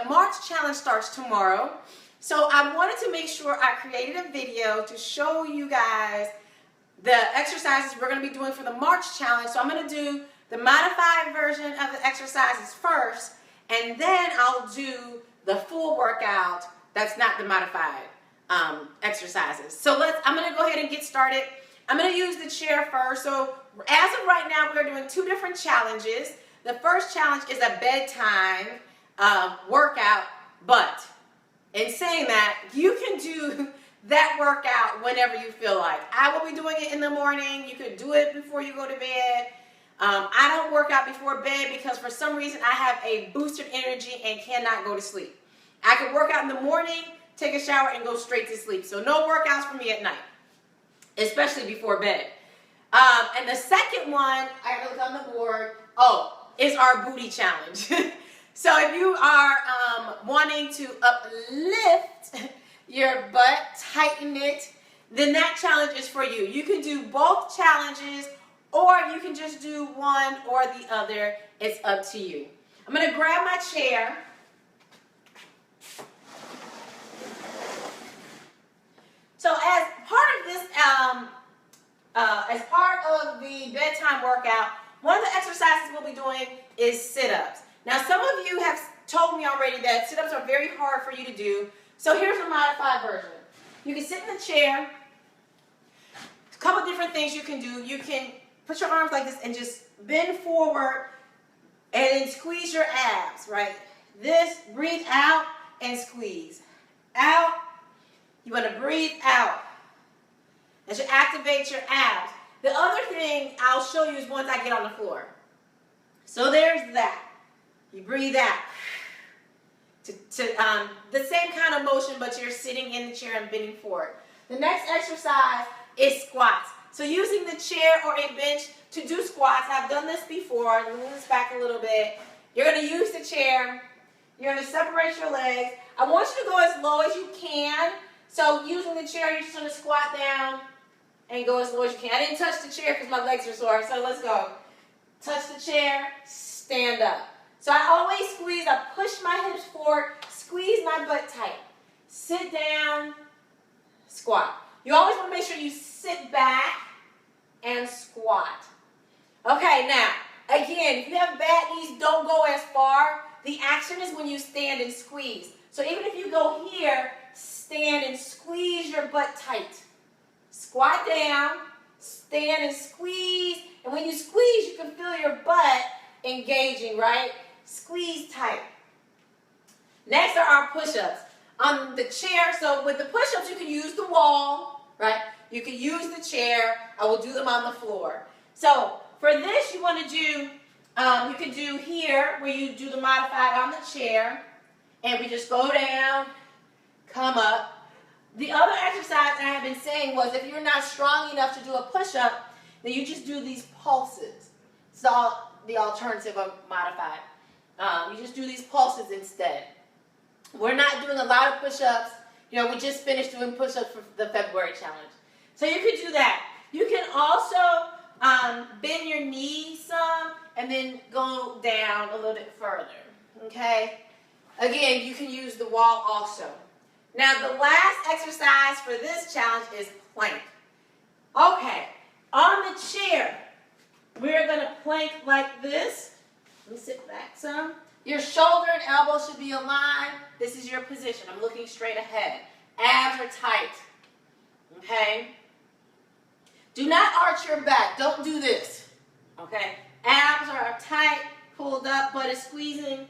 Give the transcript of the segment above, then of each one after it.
March challenge starts tomorrow. So I wanted to make sure I created a video to show you guys the exercises we're going to be doing for the March challenge. So I'm going to do the modified version of the exercises first, and then I'll do the full workout that's not the modified exercises. So I'm going to go ahead and get started. I'm going to use the chair first. So as of right now, we're doing two different challenges. The first challenge is a bedtime workout, but in saying that, you can do that workout whenever you feel like. I will be doing it in the morning. You could do it before you go to bed. I don't work out before bed because for some reason I have a boosted energy and cannot go to sleep. I can work out in the morning, take a shower, and go straight to sleep. So no workouts for me at night, especially before bed. And the second one, I gotta look on the board, is our booty challenge. So if you are wanting to uplift your butt, tighten it, then that challenge is for you. You can do both challenges, or you can just do one or the other. It's up to you. I'm going to grab my chair. So as part of this, as part of the bedtime workout, one of the exercises we'll be doing is sit-ups. Now, some of you have told me already that sit-ups are very hard for you to do. So here's a modified version. You can sit in the chair. A couple different things you can do. You can put your arms like this and just bend forward and then squeeze your abs, right? This, breathe out and squeeze. Out. You want to breathe out. That should activate your abs. The other thing I'll show you is once I get on the floor. So there's that. You breathe out. The same kind of motion, but you're sitting in the chair and bending forward. The next exercise is squats. So using the chair or a bench to do squats. I've done this before. Move this back a little bit. You're going to use the chair. You're going to separate your legs. I want you to go as low as you can. So using the chair, you're just going to squat down and go as low as you can. I didn't touch the chair because my legs are sore. So let's go. Touch the chair. Stand up. So I always squeeze. I push my hips forward. Squeeze my butt tight. Sit down. Squat. You always want to make sure you sit back and squat. Okay, now, again, if you have bad knees, don't go as far. The action is when you stand and squeeze. So even if you go here, stand and squeeze your butt tight. Squat down, stand and squeeze. And when you squeeze, you can feel your butt engaging, right? Squeeze tight. Next are our push-ups. On the chair, so with the push-ups, you can use the wall, right? You can use the chair. I will do them on the floor. So for this, you want to do, you can do here, where you do the modified on the chair, and we just go down, come up. The other exercise I have been saying was if you're not strong enough to do a push-up, then you just do these pulses. So the alternative of modified. You just do these pulses instead. We're not doing a lot of push-ups. You know, we just finished doing push-ups for the February challenge. So you could do that. You can also bend your knees some and then go down a little bit further. Okay? Again, you can use the wall also. Now, the last exercise for this challenge is plank. Okay. On the chair, we're going to plank like this. Let me sit back some. Your shoulder and elbow should be aligned. This is your position. I'm looking straight ahead. Abs are tight. Okay? Do not arch your back. Don't do this. Okay? Abs are tight, pulled up, butt is squeezing.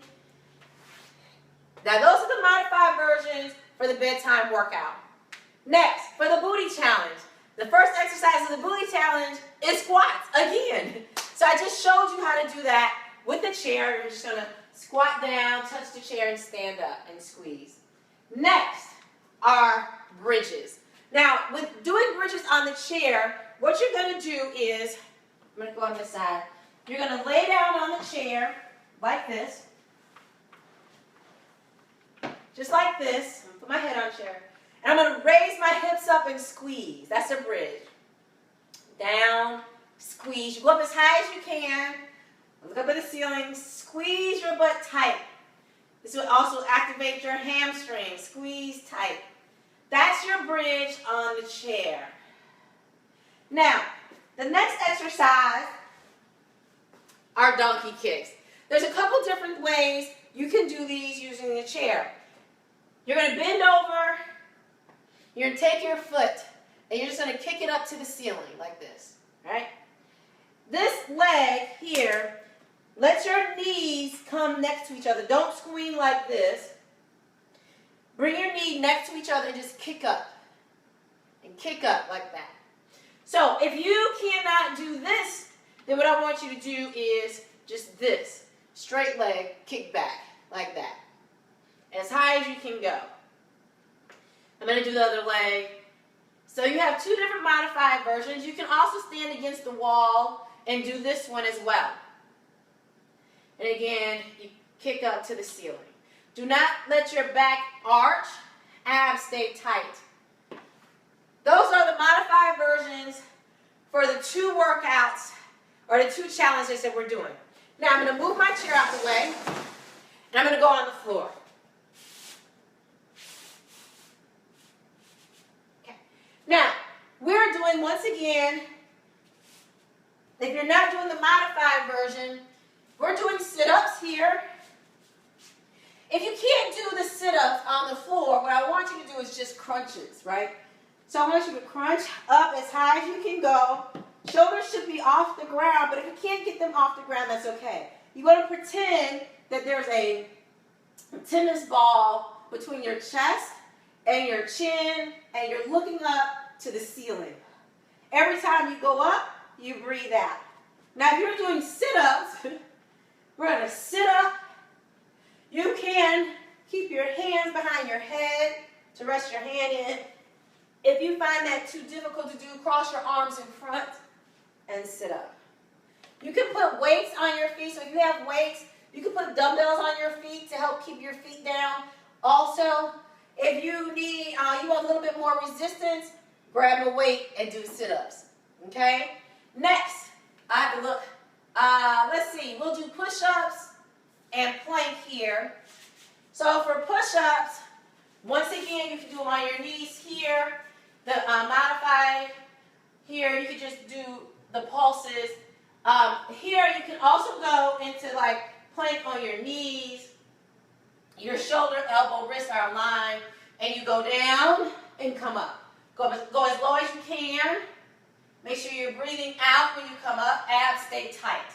Now, those are the modified versions for the bedtime workout. Next, for the booty challenge. The first exercise of the booty challenge is squats, again. So I just showed you how to do that with the chair. You're just going to squat down, touch the chair, and stand up and squeeze. Next are bridges. Now, with doing bridges on the chair, what you're going to do is, I'm going to go on this side. You're going to lay down on the chair like this. Just like this. I'm going to put my head on the chair. And I'm going to raise my hips up and squeeze. That's a bridge. Down, squeeze. You go up as high as you can. Look up at the ceiling. Squeeze your butt tight. This will also activate your hamstrings. Squeeze tight. That's your bridge on the chair. Now, the next exercise are donkey kicks. There's a couple different ways you can do these using the chair. You're going to bend over. You're going to take your foot, and you're just going to kick it up to the ceiling like this, right? This leg here, let your knees come next to each other. Don't squeam like this. Bring your knee next to each other and just kick up. And kick up like that. So if you cannot do this, then what I want you to do is just this. Straight leg, kick back like that. As high as you can go. I'm going to do the other leg. So you have two different modified versions. You can also stand against the wall and do this one as well. And again, you kick up to the ceiling. Do not let your back arch. Abs stay tight. Those are the modified versions for the two workouts or the two challenges that we're doing. Now I'm going to move my chair out the way and I'm going to go on the floor. Okay. Now, we're doing, once again, if you're not doing the modified version, we're doing sit-ups here. If you can't do the sit-ups on the floor, what I want you to do is just crunches, right? So I want you to crunch up as high as you can go. Shoulders should be off the ground, but if you can't get them off the ground, that's okay. You want to pretend that there's a tennis ball between your chest and your chin, and you're looking up to the ceiling. Every time you go up, you breathe out. Now, if you're doing sit-ups, we're going to sit up. You can keep your hands behind your head to rest your hand in. If you find that too difficult to do, cross your arms in front and sit up. You can put weights on your feet. So if you have weights, you can put dumbbells on your feet to help keep your feet down. Also, if you need, you want a little bit more resistance, grab a weight and do sit-ups. Okay? Next, I have to look. Let's see. We'll do push-ups and plank here. So for push-ups, once again, you can do them on your knees here. The modified here, you can just do the pulses. Here, you can also go into like plank on your knees. Your shoulder, elbow, wrists are aligned. And you go down and come up. Go as low as you can. Make sure you're breathing out when you come up. Abs stay tight.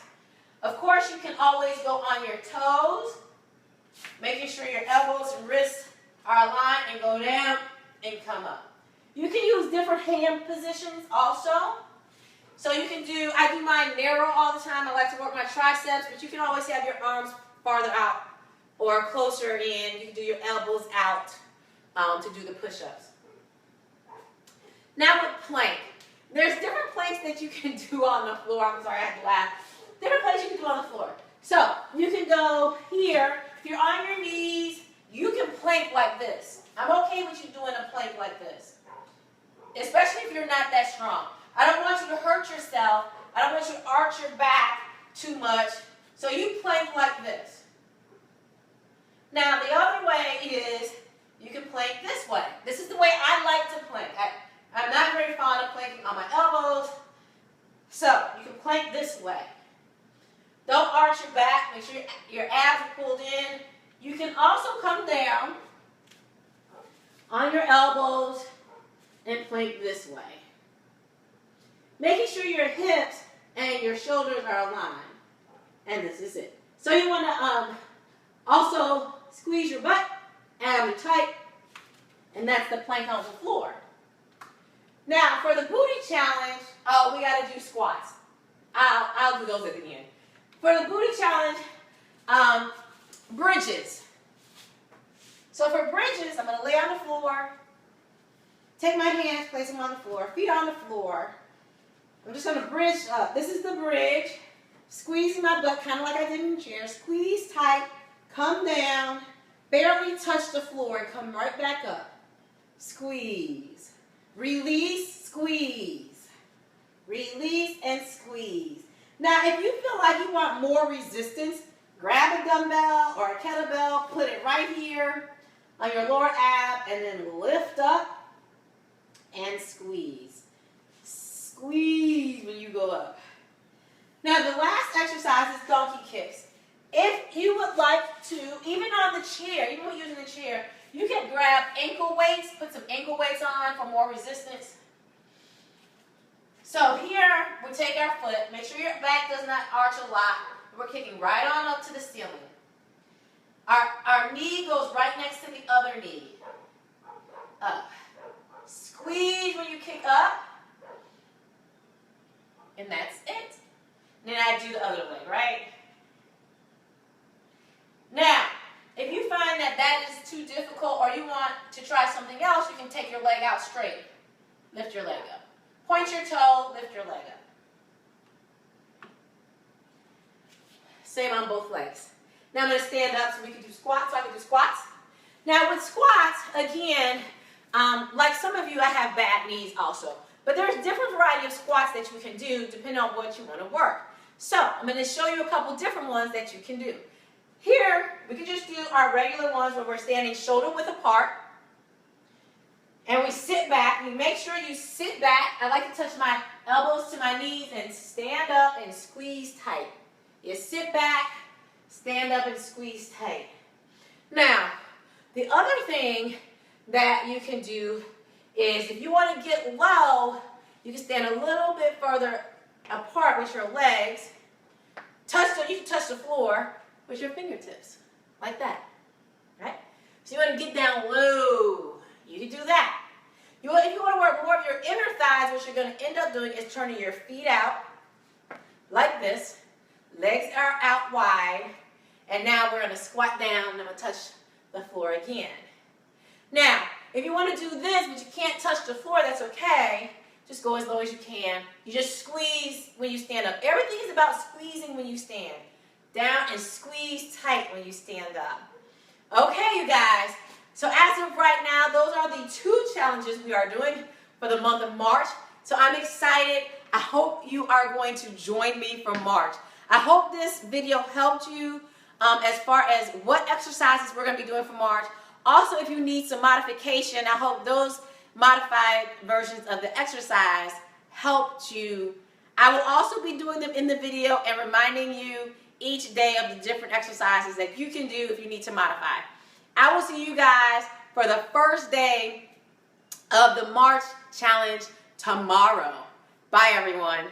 Of course, you can always go on your toes. Making sure your elbows and wrists are aligned and go down and come up. You can use different hand positions also. So you can do, I do mine narrow all the time. I like to work my triceps, but you can always have your arms farther out or closer in. You can do your elbows out to do the push-ups. Now with plank. There's different planks that you can do on the floor. I'm sorry, I had to laugh. Different planks you can do on the floor. So you can go here. If you're on your knees, you can plank like this. I'm okay with you doing a plank like this. Especially if you're not that strong. I don't want you to hurt yourself. I don't want you to arch your back too much. So you plank like this. Now the other way is you can plank this way. This is the way I like to plank. I'm not very fond of planking on my elbows. So you can plank this way. Don't arch your back. Make sure your abs are pulled in. You can also come down on your elbows and plank this way. Making sure your hips and your shoulders are aligned. And this is it. So you want to also squeeze your butt, abs are tight, and that's the plank on the floor. Now for the booty challenge, we got to do squats. I'll do those at the end. For the booty challenge, bridges. So for bridges, I'm going to lay on the floor, take my hands, place them on the floor, feet on the floor. I'm just going to bridge up. This is the bridge. Squeezing my butt, kind of like I did in the chair. Squeeze tight, come down, barely touch the floor, and come right back up. Squeeze. Release, squeeze. Release and squeeze. Now, if you feel like you want more resistance, grab a dumbbell or a kettlebell, put it right right here on your lower ab, and then lift up and squeeze. Squeeze when you go up. Now the last exercise is donkey kicks. If you would like to, even on the chair, even when using the chair, you can grab ankle weights, put some ankle weights on for more resistance. So here, we take our foot, make sure your back does not arch a lot. We're kicking right on up to the ceiling. Our knee goes right next to the other knee. Up. Squeeze when you kick up. And that's it. Then I do the other leg, right? Now, if you find that that is too difficult or you want to try something else, you can take your leg out straight. Lift your leg up. Point your toe, lift your leg up. Same on both legs. Now I'm going to stand up so we can do squats. So I can do squats. Now with squats, again, like some of you, I have bad knees also. But there's different variety of squats that you can do depending on what you want to work. So I'm going to show you a couple different ones that you can do. Here, we can just do our regular ones where we're standing shoulder width apart. And we sit back. You make sure you sit back. I like to touch my elbows to my knees and stand up and squeeze tight. You sit back, stand up and squeeze tight. Now, the other thing that you can do is if you want to get low, you can stand a little bit further apart with your legs. You can touch the floor with your fingertips, like that, right? So you want to get down low. You can do that. If you want to work more of your inner thighs, what you're going to end up doing is turning your feet out like this. Legs are out wide. And now we're going to squat down and I'm going to touch the floor again. Now, if you want to do this, but you can't touch the floor, that's okay. Just go as low as you can. You just squeeze when you stand up. Everything is about squeezing when you stand. Down and squeeze tight when you stand up. Okay, you guys. So as of right now, those are the 2 challenges we are doing for the month of March. So I'm excited. I hope you are going to join me for March. I hope this video helped you as far as what exercises we're going to be doing for March. Also, if you need some modification, I hope those modified versions of the exercise helped you. I will also be doing them in the video and reminding you each day of the different exercises that you can do if you need to modify. I will see you guys for the first day of the March challenge tomorrow. Bye, everyone.